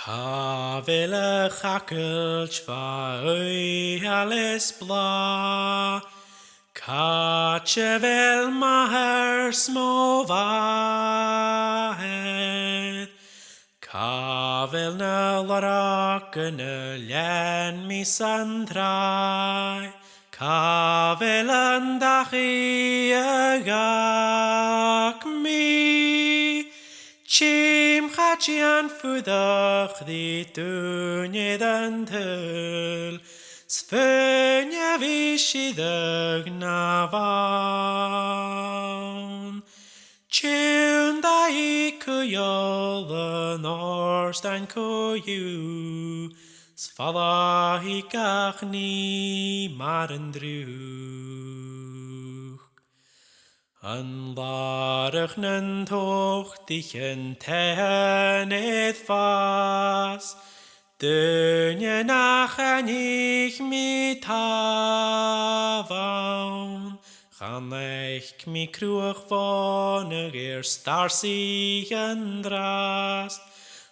Kavele chakel chvaoi ales bla, Kachevel maher smovahed, Kavel na larakene len misandrai, Kavel andachi agak mi, Chim chachian fudach di tunye dantel, Svenja vishidag navan. Chunda iku yola norstan koyu, Svala hikach ni marendruch. An larach nen tochtichen ten et fas, Dönje nach en ich mit havan, Chan eich mi cruach vonnig starsi en drast,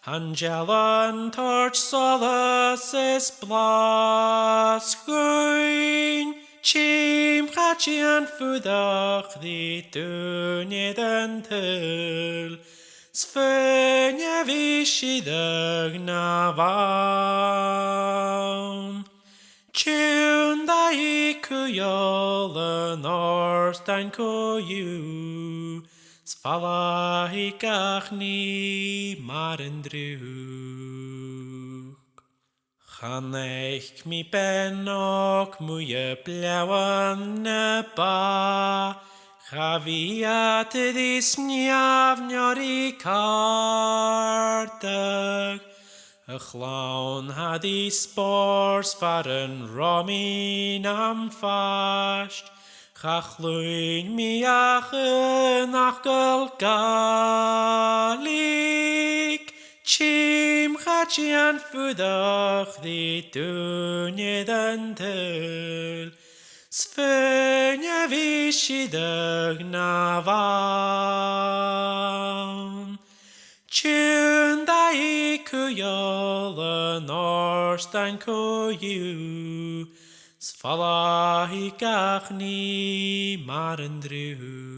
Angelan torch solace is blas guin, Chim chachian fudach di dunye dentel, Svenja vishidag navan. Chunda iku yola norstan koyu, Svala hikach ni marendruch. Chanech mi benok muye blewan neba, Chaviat dis niavniori kartag, A chlawn had die spors varen romin am fast, Chachluin mi achen achgel galik, Chim chachian fudach di dunye dentel, Svenja vishidag navan. Chunda iku yola norstan koyu, Svala hikach ni marendruch.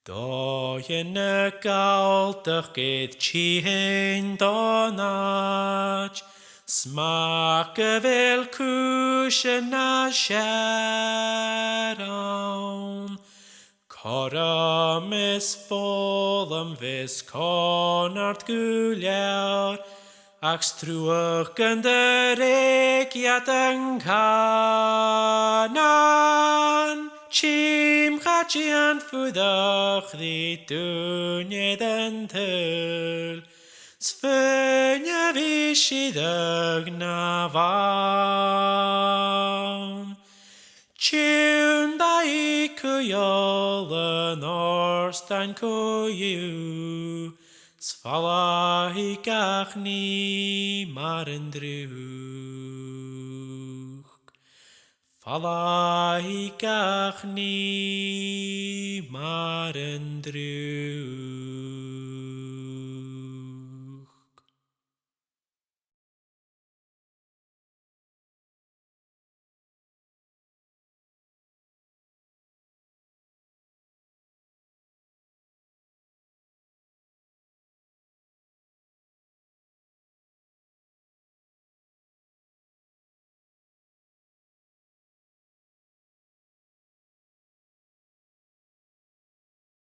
Do jene galtach geit chihen donach, Smake vel kushen na sharon, Koram is volum vis konart guljaur, Ach struken de rekiat en kanan, Chim chachian fudach di dunye dentel, Svenja vishidag navan. Chunda iku yola norstan koyu, Svala hikach ni marendruch. Svala hikach ni marendruch.